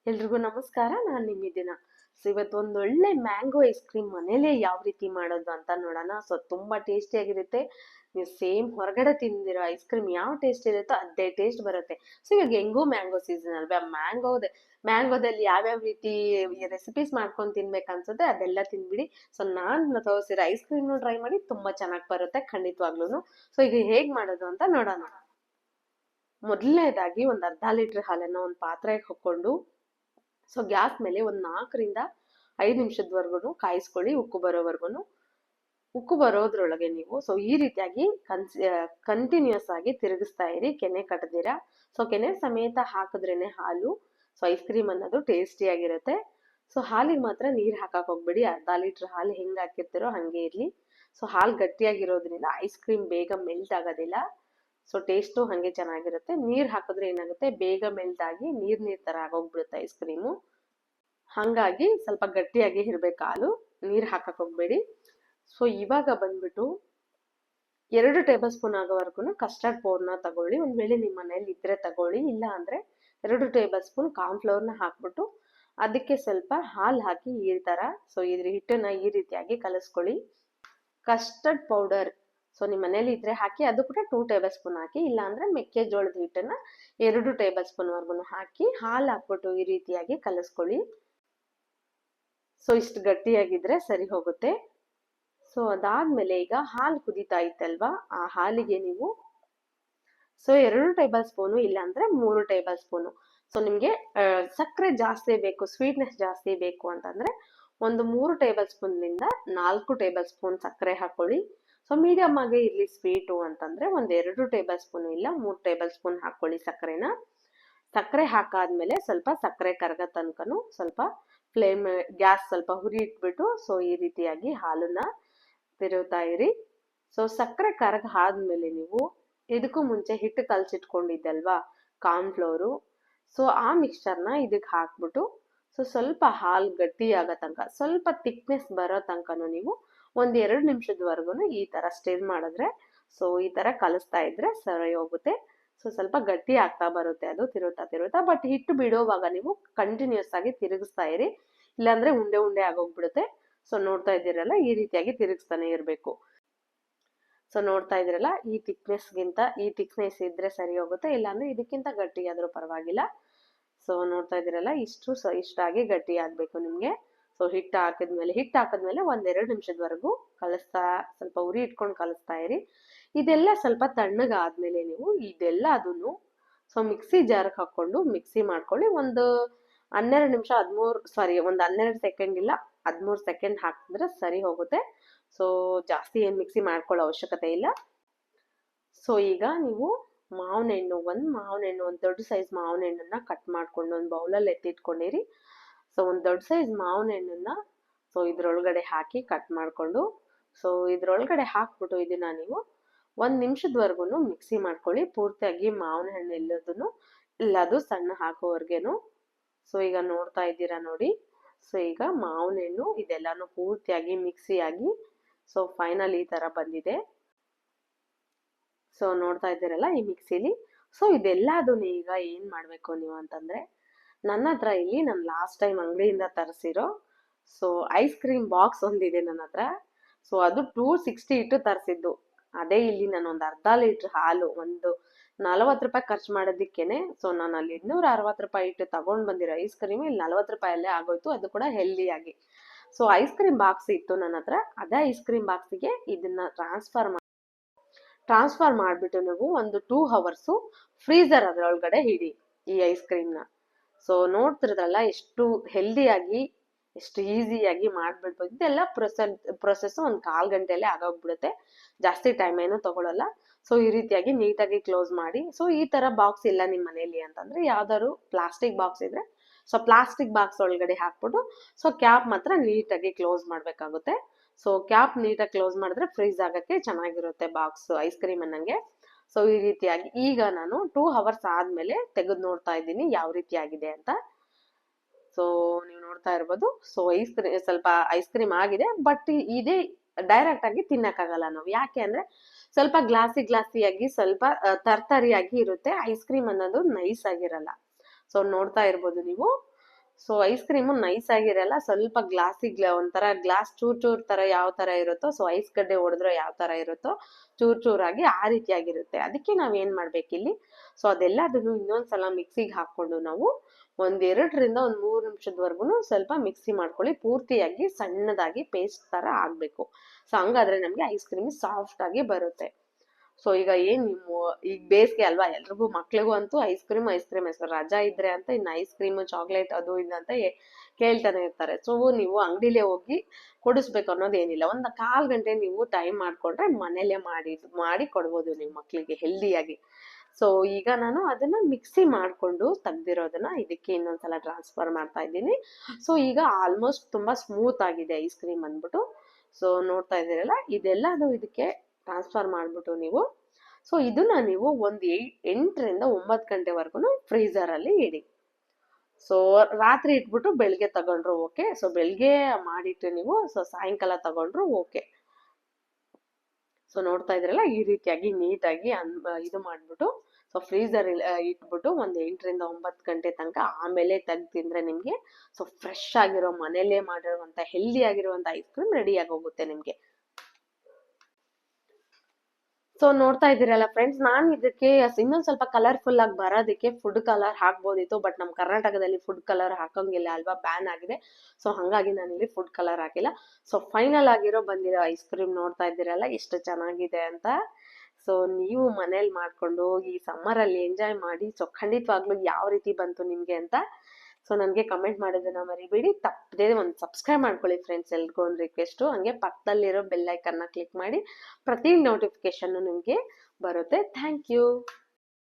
ಎಲ್ರಿಗೂ ನಮಸ್ಕಾರ. ನಾನು ನಿಮ್ಮಿದ್ದೀನ. ಸೊ ಇವತ್ತು ಒಂದೊಳ್ಳೆ ಮ್ಯಾಂಗೋ ಐಸ್ ಕ್ರೀಮ್ ಮನೇಲೆ ಯಾವ ರೀತಿ ಮಾಡೋದು ಅಂತ ನೋಡೋಣ. ಸೊ ತುಂಬಾ ಟೇಸ್ಟಿ ಆಗಿರುತ್ತೆ. ನೀವು ಸೇಮ್ ಹೊರಗಡೆ ತಿಂದಿರೋ ಐಸ್ ಕ್ರೀಮ್ ಯಾವ ಟೇಸ್ಟ್ ಇರುತ್ತೋ ಅದೇ ಟೇಸ್ಟ್ ಬರುತ್ತೆ. ಸೊ ಇವಾಗ ಹೆಂಗೂ ಮ್ಯಾಂಗೋ ಸೀಸನ್ ಅಲ್ವಾ, ಮ್ಯಾಂಗೋದಲ್ಲಿ ಯಾವ್ಯಾವ ರೀತಿ ರೆಸಿಪೀಸ್ ಮಾಡ್ಕೊಂಡು ತಿನ್ಬೇಕು ಅನ್ಸುತ್ತೆ ಅದೆಲ್ಲ ತಿನ್ಬಿಡಿ. ಸೊ ನಾನು ತೋರಿಸಿರೋ ಐಸ್ ಕ್ರೀಮ್ ಟ್ರೈ ಮಾಡಿ, ತುಂಬಾ ಚೆನ್ನಾಗಿ ಬರುತ್ತೆ ಖಂಡಿತವಾಗ್ಲೂ. ಸೊ ಈಗ ಹೇಗ್ ಮಾಡೋದು ಅಂತ ನೋಡೋಣ. ಮೊದಲನೇದಾಗಿ ಒಂದ್ ಅರ್ಧ ಲೀಟರ್ ಹಾಲನ್ನ ಒಂದು ಪಾತ್ರೆಗೆ ಹಾಕೊಂಡು, ಸೊ ಗ್ಯಾಸ್ ಮೇಲೆ ಒಂದ್ 4 ರಿಂದ 5 ನಿಮಿಷದವರೆಗೂ ಕಾಯಿಸ್ಕೊಳ್ಳಿ, ಉಕ್ಕು ಬರೋವರೆಗೂ. ಉಕ್ಕು ಬರೋದ್ರೊಳಗೆ ನೀವು ಸೊ ಈ ರೀತಿಯಾಗಿ ಕಂಟಿನ್ಯೂಸ್ ಆಗಿ ತಿರುಗಿಸ್ತಾ ಇರಿ, ಕೆನೆ ಕಟ್ಟದಿರ. ಸೊ ಕೆನೆ ಸಮೇತ ಹಾಕಿದ್ರೇನೆ ಹಾಲು ಸೊ ಐಸ್ ಕ್ರೀಮ್ ಅನ್ನೋದು ಟೇಸ್ಟಿ ಆಗಿರುತ್ತೆ. ಸೊ ಹಾಲಿಗೆ ಮಾತ್ರ ನೀರ್ ಹಾಕಕ್ ಹೋಗ್ಬೇಡಿ. ಅರ್ಧ ಲೀಟರ್ ಹಾಲು ಹೆಂಗ್ ಹಾಕಿರ್ತಿರೋ ಹಂಗೆ ಇರ್ಲಿ. ಸೊ ಹಾಲು ಗಟ್ಟಿಯಾಗಿರೋದ್ರಿಂದ ಐಸ್ ಕ್ರೀಮ್ ಬೇಗ ಮೆಲ್ಟ್ ಆಗೋದಿಲ್ಲ. ಸೊ ಟೇಸ್ಟು ಹಂಗೆ ಚೆನ್ನಾಗಿರುತ್ತೆ. ನೀರ್ ಹಾಕಿದ್ರೆ ಏನಾಗುತ್ತೆ, ಬೇಗ ಮೆಲ್ಟ್ ಆಗಿ ನೀರ್ ತರ ಆಗೋಗ್ಬಿಡುತ್ತೆ ಐಸ್ ಕ್ರೀಮು. ಹಂಗಾಗಿ ಸ್ವಲ್ಪ ಗಟ್ಟಿಯಾಗಿ ಇರ್ಬೇಕು ಹಾಲು, ನೀರ್ ಹಾಕಕ್ ಹೋಗ್ಬೇಡಿ. ಸೊ ಇವಾಗ ಬಂದ್ಬಿಟ್ಟು 2 ಟೇಬಲ್ ಸ್ಪೂನ್ ಆಗೋವರೆಗೂ ಕಸ್ಟರ್ಡ್ ಪೌಡರ್ನ ತಗೊಳ್ಳಿ. ಒಂದ್ ವೇಳೆ ನಿಮ್ಮ ಮನೇಲಿ ಇದ್ರೆ ತಗೊಳ್ಳಿ, ಇಲ್ಲ ಅಂದ್ರೆ 2 ಟೇಬಲ್ ಸ್ಪೂನ್ ಕಾರ್ನ್ ಫ್ಲೋರ್ನ ಹಾಕ್ಬಿಟ್ಟು ಅದಕ್ಕೆ ಸ್ವಲ್ಪ ಹಾಲು ಹಾಕಿ ಈ ತರ ಸೊ ಇದ್ರ ಹಿಟ್ಟನ್ನ ಈ ರೀತಿಯಾಗಿ ಕಲಸ್ಕೊಳ್ಳಿ. ಕಸ್ಟರ್ಡ್ ಪೌಡರ್ ಸೊ ನಿಮ್ಮ ಮನೇಲಿ ಇದ್ರೆ ಹಾಕಿ, ಅದು ಕೂಡ 2 ಟೇಬಲ್ ಸ್ಪೂನ್ ಹಾಕಿ. ಇಲ್ಲ ಅಂದ್ರೆ ಮೆಕ್ಕೆಜೋಳದ ಹಿಟ್ಟನ್ನ 2 ಟೇಬಲ್ ಸ್ಪೂನ್ ವರ್ಗು ಹಾಕಿ ಹಾಲು ಹಾಕ್ಬಿಟ್ಟು ಈ ರೀತಿಯಾಗಿ ಕಲಸ್ಕೊಳ್ಳಿ. ಸೊ ಇಷ್ಟು ಗಟ್ಟಿಯಾಗಿದ್ರೆ ಸರಿ ಹೋಗುತ್ತೆ. ಸೊ ಅದಾದ್ಮೇಲೆ ಈಗ ಹಾಲು ಕುದೀತಾ ಇತ್ತಲ್ವಾ, ಆ ಹಾಲಿಗೆ ನೀವು ಸೊ 2 ಟೇಬಲ್ ಸ್ಪೂನು ಇಲ್ಲ ಅಂದ್ರೆ 3 ಟೇಬಲ್ ಸ್ಪೂನು. ಸೊ ನಿಮ್ಗೆ ಸಕ್ಕರೆ ಜಾಸ್ತಿ ಬೇಕು, ಸ್ವೀಟ್ನೆಸ್ ಜಾಸ್ತಿ ಬೇಕು ಅಂತಂದ್ರೆ ಒಂದು 3 ಟೇಬಲ್ ಸ್ಪೂನ್ ನಿಂದ 4 ಟೇಬಲ್ ಸ್ಪೂನ್ ಸಕ್ಕರೆ ಹಾಕೊಳ್ಳಿ. ಸೊ ಮೀಡಿಯಮ್ ಆಗಿ ಇರ್ಲಿ ಸ್ವೀಟು ಅಂತಂದ್ರೆ 2 ಟೇಬಲ್ ಸ್ಪೂನ್ ಇಲ್ಲ 3 ಟೇಬಲ್ ಸ್ಪೂನ್ ಹಾಕೊಳ್ಳಿ ಸಕ್ಕರೆನ. ಸಕ್ಕರೆ ಹಾಕಾದ್ಮೇಲೆ ಸ್ವಲ್ಪ ಸಕ್ಕರೆ ಕರಗೋ ತನಕನು ಸ್ವಲ್ಪ ಗ್ಯಾಸ್ ಸ್ವಲ್ಪ ಹುರಿ ಇಟ್ಬಿಟ್ಟು ಸೊ ಈ ರೀತಿಯಾಗಿ ಹಾಲನ್ನ ತಿರುಗ್ತಾ ಇರಿ. ಸೊ ಸಕ್ಕರೆ ಕರಗ ಆದ್ಮೇಲೆ ನೀವು ಇದಕ್ಕೂ ಮುಂಚೆ ಹಿಟ್ಟು ಕಲ್ಸಿಟ್ಕೊಂಡಿದ್ದಲ್ವಾ ಕಾರ್ನ್ ಫ್ಲೋರು, ಸೊ ಆ ಮಿಕ್ಸ್ಚರ್ನ ಇದಕ್ಕೆ ಹಾಕ್ಬಿಟ್ಟು ಸೊ ಸ್ವಲ್ಪ ಹಾಲು ಗಟ್ಟಿ ಆಗೋ ತನಕ, ಸ್ವಲ್ಪ ಥಿಕ್ನೆಸ್ ಬರೋ ತನಕನು ನೀವು 1-2 ನಿಮಿಷದವರೆಗೂ ಈ ತರ ಸ್ಟಿರ್ ಮಾಡಿದ್ರೆ ಸೊ ಈ ತರ ಕಲಿಸ್ತಾ ಇದ್ರೆ ಸರಿ ಹೋಗುತ್ತೆ. ಸೊ ಸ್ವಲ್ಪ ಗಟ್ಟಿ ಆಗ್ತಾ ಬರುತ್ತೆ ಅದು ತಿರುಗ್ತಾ. ಬಟ್ ಹಿಟ್ಟು ಬಿಡೋವಾಗ ನೀವು ಕಂಟಿನ್ಯೂಸ್ ಆಗಿ ತಿರುಗಿಸ್ತಾ ಇರಿ, ಇಲ್ಲಾಂದ್ರೆ ಉಂಡೆ ಉಂಡೆ ಆಗೋಗ್ಬಿಡುತ್ತೆ. ಸೊ ನೋಡ್ತಾ ಇದ್ದೀರಲ್ಲ, ಈ ರೀತಿಯಾಗಿ ತಿರುಗಿಸ್ತಾನೆ ಇರಬೇಕು. ಸೊ ನೋಡ್ತಾ ಇದ್ರಲ್ಲ, ಈ ಥಿಕ್ನೆಸ್ ಇದ್ರೆ ಸರಿ ಹೋಗುತ್ತೆ, ಇಲ್ಲಾಂದ್ರೆ ಇದಕ್ಕಿಂತ ಗಟ್ಟಿ ಆದ್ರೂ ಪರವಾಗಿಲ್ಲ. ಸೊ ನೋಡ್ತಾ ಇದ್ದೀರಲ್ಲ, ಇಷ್ಟಾಗಿ ಗಟ್ಟಿ ಆಗ್ಬೇಕು ನಿಮ್ಗೆ. ಸೊ ಹಿಟ್ಟು ಹಾಕಿದ್ಮೇಲೆ 1-2 ನಿಮಿಷದವರೆಗೂ ಸ್ವಲ್ಪ ಉರಿ ಇಟ್ಕೊಂಡು ಕಲಿಸ್ತಾ ಇರಿ. ಇದೆಲ್ಲ ಸ್ವಲ್ಪ ತಣ್ಣಗಾದ್ಮೇಲೆ ನೀವು ಇದೆಲ್ಲ ಅದನ್ನು ಸೊ ಮಿಕ್ಸಿ ಜಾರ್ಗೆ ಹಾಕೊಂಡು ಮಿಕ್ಸಿ ಮಾಡ್ಕೊಳ್ಳಿ. ಒಂದು 12 ನಿಮಿಷ 12 ಸೆಕೆಂಡ್ ಇಲ್ಲ 13 ಸೆಕೆಂಡ್ ಹಾಕಿದ್ರೆ ಸರಿ ಹೋಗುತ್ತೆ. ಸೊ ಜಾಸ್ತಿ ಏನ್ ಮಿಕ್ಸಿ ಮಾಡ್ಕೊಳ್ಳೋ ಅವಶ್ಯಕತೆ ಇಲ್ಲ. ಸೊ ಈಗ ನೀವು ಒಂದು ದೊಡ್ಡ ಸೈಜ್ ಮಾವಿನ ಹಣ್ಣನ್ನ ಕಟ್ ಮಾಡ್ಕೊಂಡು ಒಂದು ಬೌಲಲ್ಲಿ ಎತ್ತಿಟ್ಕೊಂಡಿರಿ. ಸೊ ಒಂದು ದೊಡ್ಡ ಸೈಜ್ ಮಾವಿನ ಹಣ್ಣನ್ನ ಸೊ ಇದ್ರೊಳಗಡೆ ಹಾಕಿ ಕಟ್ ಮಾಡ್ಕೊಂಡು ಸೊ ಇದ್ರೊಳಗಡೆ ಹಾಕ್ಬಿಟ್ಟು ಇದನ್ನ ನೀವು 1 ನಿಮಿಷದವರೆಗೂ ಮಿಕ್ಸಿ ಮಾಡ್ಕೊಳ್ಳಿ. ಪೂರ್ತಿಯಾಗಿ ಮಾವಿನ ಹಣ್ಣು ಎಲ್ಲದು ಸಣ್ಣ ಹಾಕೋವರ್ಗೇನು. ಸೊ ಈಗ ನೋಡ್ತಾ ಇದ್ದೀರಾ ನೋಡಿ. ಸೊ ಈಗ ಮಾವಿನ ಹಣ್ಣು ಇದೆಲ್ಲಾನು ಪೂರ್ತಿಯಾಗಿ ಮಿಕ್ಸಿ ಆಗಿ ಸೊ ಫೈನಲ್ ಈ ತರ ಬಂದಿದೆ. ಸೊ ನೋಡ್ತಾ ಇದ್ದೀರಲ್ಲ ಈ ಮಿಕ್ಸಿಲಿ. ಸೊ ಇದೆಲ್ಲದನ್ನ ಈಗ ಏನ್ ಮಾಡ್ಬೇಕು ನೀವು ಅಂತಂದ್ರೆ, ನನ್ನ ಹತ್ರ ಇಲ್ಲಿ ನಾನು ಲಾಸ್ಟ್ ಟೈಮ್ ಅಂಗಡಿಯಿಂದ ತರಿಸಿರೋ ಸೊ ಐಸ್ ಕ್ರೀಮ್ ಬಾಕ್ಸ್ ಒಂದಿದೆ ನನ್ನ ಹತ್ರ. ಸೊ ಅದು 260 ಇಟ್ಟು ತರಿಸಿದ್ದು. ಅದೇ ಇಲ್ಲಿ ನಾನು ಒಂದು ಅರ್ಧ ಲೀಟರ್ ಹಾಲು ಒಂದು 40 ರೂಪಾಯಿ ಖರ್ಚು ಮಾಡೋದಿಕ್ಕೇನೆ ಸೊ ನಾನು ಅಲ್ಲಿ 260 ರೂಪಾಯಿ ಇಟ್ಟು ತಗೊಂಡ್ ಬಂದಿರೋ ಐಸ್ ಕ್ರೀಮ್ ಇಲ್ಲಿ 40 ರೂಪಾಯಲ್ಲೇ ಆಗೋಯ್ತು, ಅದು ಕೂಡ ಹೆಲ್ದಿಯಾಗಿ. ಸೊ ಐಸ್ ಕ್ರೀಮ್ ಬಾಕ್ಸ್ ಇತ್ತು ನನ್ನ ಹತ್ರ, ಅದೇ ಐಸ್ ಕ್ರೀಮ್ ಬಾಕ್ಸಿಗೆ ಇದನ್ನ ಟ್ರಾನ್ಸ್ಫರ್ ಮಾಡ್ಬಿಟ್ಟು ನೀವು ಒಂದು 2 ಅವರ್ಸ್ ಫ್ರೀಸರ್ ಅದ್ರೊಳಗಡೆ ಇಡಿ ಈ ಐಸ್ ಕ್ರೀಮ್ನ. ಸೊ ನೋಡ್ತಿರದಲ್ಲ ಎಷ್ಟು ಹೆಲ್ದಿಯಾಗಿ ಎಷ್ಟು ಈಸಿಯಾಗಿ ಮಾಡ್ಬಿಡ್ಬೋದು. ಇದೆಲ್ಲ ಪ್ರೊಸೆಸ್ ಒಂದು 1/4 ಗಂಟೆಯಲ್ಲೇ ಆಗೋಗ್ಬಿಡುತ್ತೆ, ಜಾಸ್ತಿ ಟೈಮ್ ಏನು ತಗೊಳಲ್ಲ. ಸೊ ಈ ರೀತಿಯಾಗಿ ನೀಟಾಗಿ ಕ್ಲೋಸ್ ಮಾಡಿ. ಸೊ ಈ ತರ ಬಾಕ್ಸ್ ಇಲ್ಲ ನಿಮ್ಮ ಮನೇಲಿ ಅಂತಂದ್ರೆ ಯಾವ್ದಾದ್ರು ಪ್ಲಾಸ್ಟಿಕ್ ಬಾಕ್ಸ್ ಇದ್ರೆ ಸೊ ಪ್ಲಾಸ್ಟಿಕ್ ಬಾಕ್ಸ್ ಒಳಗಡೆ ಹಾಕ್ಬಿಟ್ಟು ಸೊ ಕ್ಯಾಪ್ ಮಾತ್ರ ನೀಟಾಗಿ ಕ್ಲೋಸ್ ಮಾಡ್ಬೇಕಾಗುತ್ತೆ. ಸೊ ಕ್ಯಾಪ್ ನೀಟಾಗಿ ಕ್ಲೋಸ್ ಮಾಡಿದ್ರೆ ಫ್ರೀಸ್ ಆಗಕ್ಕೆ ಚೆನ್ನಾಗಿರುತ್ತೆ ಬಾಕ್ಸ್ ಐಸ್ ಕ್ರೀಮ್ ಅನ್ನಂಗೆ. ಸೊ ಈ ರೀತಿಯಾಗಿ ಈಗ ನಾನು 2 ಅವರ್ಸ್ ಆದ್ಮೇಲೆ ತೆಗೆದು ನೋಡ್ತಾ ಇದ್ದೀನಿ ಯಾವ ರೀತಿ ಆಗಿದೆ ಅಂತ. ಸೊ ನೀವು ನೋಡ್ತಾ ಇರ್ಬೋದು. ಸೊ ಸ್ವಲ್ಪ ಐಸ್ ಕ್ರೀಮ್ ಆಗಿದೆ, ಬಟ್ ಇದೇ ಡೈರೆಕ್ಟ್ ಆಗಿ ತಿನ್ನಕ್ಕಾಗಲ್ಲ ನಾವು. ಯಾಕೆ ಅಂದ್ರೆ ಸ್ವಲ್ಪ ಗ್ಲಾಸಿಯಾಗಿ ಸ್ವಲ್ಪ ತರ್ತರಿಯಾಗಿ ಇರುತ್ತೆ, ಐಸ್ ಕ್ರೀಮ್ ಅನ್ನೋದು ನೈಸ್ ಆಗಿರಲ್ಲ. ಸೊ ನೋಡ್ತಾ ಇರ್ಬೋದು ನೀವು. ಸೊ ಐಸ್ ಕ್ರೀಮು ನೈಸ್ ಆಗಿರಲ್ಲ, ಸ್ವಲ್ಪ ಒಂಥರ ಗ್ಲಾಸ್ ಚೂರ್ ಚೂರ್ ತರ ಯಾವ ತರ ಇರುತ್ತೋ, ಸೊ ಐಸ್ ಗಡ್ಡೆ ಹೊಡೆದ್ರೆ ಯಾವ ತರ ಇರುತ್ತೋ ಚೂರ್ ಚೂರಾಗಿ ಆ ರೀತಿಯಾಗಿರುತ್ತೆ. ಅದಕ್ಕೆ ನಾವ್ ಏನ್ ಮಾಡ್ಬೇಕಿಲ್ಲಿ, ಸೊ ಅದೆಲ್ಲದನ್ನು ಇನ್ನೊಂದ್ಸಲ ಮಿಕ್ಸಿಗೆ ಹಾಕೊಂಡು ನಾವು ಒಂದ್ 2ರಿಂದ 3 ನಿಮಿಷದವರೆಗೂ ಸ್ವಲ್ಪ ಮಿಕ್ಸಿ ಮಾಡ್ಕೊಳ್ಳಿ. ಪೂರ್ತಿಯಾಗಿ ಸಣ್ಣದಾಗಿ ಪೇಸ್ಟ್ ತರ ಆಗ್ಬೇಕು. ಸೊ ಹಂಗಾದ್ರೆ ನಮ್ಗೆ ಐಸ್ ಕ್ರೀಮ್ ಸಾಫ್ಟ್ ಆಗಿ ಬರುತ್ತೆ. ಸೊ ಈಗ ಈಗ ಬೇಸಿಗೆ ಅಲ್ವಾ, ಎಲ್ರಿಗೂ ಮಕ್ಳಿಗೂ ಅಂತೂ ಐಸ್ ಕ್ರೀಮ್ ರಜಾ ಇದ್ರೆ ಅಂತ ಇನ್ನು ಐಸ್ ಕ್ರೀಮ್ ಚಾಕ್ಲೇಟ್ ಅದು ಇದು ಅಂತ ಕೇಳ್ತಾನೆ ಇರ್ತಾರೆ. ಸೊ ನೀವು ಅಂಗಡಿಲೇ ಹೋಗಿ ಕೊಡಿಸ್ಬೇಕು ಅನ್ನೋದೇನಿಲ್ಲ, ಒಂದು 1/4 ಗಂಟೆ ನೀವು ಟೈಮ್ ಮಾಡ್ಕೊಂಡ್ರೆ ಮನೇಲೆ ಮಾಡಿ ಕೊಡ್ಬೋದು ನೀವು ಮಕ್ಳಿಗೆ ಹೆಲ್ದಿಯಾಗಿ. ಸೊ ಈಗ ನಾನು ಅದನ್ನ ಮಿಕ್ಸಿ ಮಾಡ್ಕೊಂಡು ತೆಗ್ದಿರೋದನ್ನ ಇದಕ್ಕೆ ಇನ್ನೊಂದ್ಸಲ ಟ್ರಾನ್ಸ್ಫರ್ ಮಾಡ್ತಾ ಇದ್ದೀನಿ. ಸೊ ಈಗ ಆಲ್ಮೋಸ್ಟ್ ತುಂಬಾ ಸ್ಮೂತ್ ಆಗಿದೆ ಐಸ್ ಕ್ರೀಮ್ ಅಂದ್ಬಿಟ್ಟು. ಸೊ ನೋಡ್ತಾ ಇದ್ದೀರಲ್ಲ, ಇದೆಲ್ಲದು ಇದಕ್ಕೆ ಟ್ರಾನ್ಸ್ಫರ್ ಮಾಡ್ಬಿಟ್ಟು ನೀವು, ಸೊ ಇದನ್ನ ನೀವು ಒಂದು 8ರಿಂದ 9 ಗಂಟೆವರೆಗೂ ಫ್ರೀಸರ್ ಅಲ್ಲಿ ಇಡಿ. ಸೊ ರಾತ್ರಿ ಇಟ್ಬಿಟ್ಟು ಬೆಳಿಗ್ಗೆ ತಗೊಂಡ್ರು ಓಕೆ, ಸೊ ಬೆಳಿಗ್ಗೆ ಮಾಡಿಟ್ಟು ನೀವು ಸೊ ಸಾಯಂಕಾಲ ತಗೊಂಡ್ರು ಓಕೆ. ಸೊ ನೋಡ್ತಾ ಇದ್ರಲ್ಲ, ಈ ರೀತಿಯಾಗಿ ನೀಟಾಗಿ ಇದು ಮಾಡ್ಬಿಟ್ಟು ಸೊ ಫ್ರೀಸರ್ ಇಟ್ಬಿಟ್ಟು ಒಂದು 8ರಿಂದ 9 ಗಂಟೆ ತನಕ ಆಮೇಲೆ ತೆಗ್ದು ತಿಂದ್ರೆ ನಿಮ್ಗೆ ಸೊ ಫ್ರೆಶ್ ಆಗಿರೋ ಮನೇಲೆ ಮಾಡಿರುವಂತ ಹೆಲ್ದಿ ಆಗಿರುವಂತ ಐಸ್ ಕ್ರೀಮ್ ರೆಡಿ ಆಗಿ ಹೋಗುತ್ತೆ ನಿಮ್ಗೆ. ಸೊ ನೋಡ್ತಾ ಇದ್ದೀರಲ್ಲ ಫ್ರೆಂಡ್ಸ್, ನಾನು ಇದಕ್ಕೆ ಇನ್ನೊಂದ್ ಸ್ವಲ್ಪ ಕಲರ್ಫುಲ್ ಆಗಿ ಬರೋದಕ್ಕೆ ಫುಡ್ ಕಲರ್ ಹಾಕ್ಬೋದಿತ್ತು, ಬಟ್ ನಮ್ ಕರ್ನಾಟಕದಲ್ಲಿ ಫುಡ್ ಕಲರ್ ಹಾಕಂಗಿಲ್ಲ ಅಲ್ವಾ, ಬ್ಯಾನ್ ಆಗಿದೆ. ಸೊ ಹಂಗಾಗಿ ನಾನು ಇಲ್ಲಿ ಫುಡ್ ಕಲರ್ ಹಾಕಿಲ್ಲ. ಸೊ ಫೈನಲ್ ಬಂದಿರೋ ಐಸ್ ಕ್ರೀಮ್ ನೋಡ್ತಾ ಇದ್ದೀರಲ್ಲ ಎಷ್ಟು ಚೆನ್ನಾಗಿದೆ ಅಂತ. ಸೊ ನೀವು ಮನೇಲಿ ಮಾಡ್ಕೊಂಡು ಈ ಸಮ್ಮರ್ ಅಲ್ಲಿ ಎಂಜಾಯ್ ಮಾಡಿ. ಸೊ ಖಂಡಿತವಾಗ್ಲೂ ಯಾವ ರೀತಿ ಬಂತು ನಿಮ್ಗೆ ಅಂತ ಸೊ ನನಗೆ ಕಮೆಂಟ್ ಮಾಡೋದನ್ನ ಮರಿಬೇಡಿ. ತಪ್ಪದೆ ಒಂದು ಸಬ್ಸ್ಕ್ರೈಬ್ ಮಾಡ್ಕೊಳ್ಳಿ ಫ್ರೆಂಡ್ಸ್, ಎಲ್ರಿಗೂ ಒಂದು ರಿಕ್ವೆಸ್ಟು. ಹಂಗೆ ಪಕ್ಕದಲ್ಲಿರೋ ಬೆಲ್ ಐಕನ್ನ ಕ್ಲಿಕ್ ಮಾಡಿ, ಪ್ರತಿ ನೋಟಿಫಿಕೇಶನ್ ನಿಮಗೆ ಬರುತ್ತೆ. Thank you.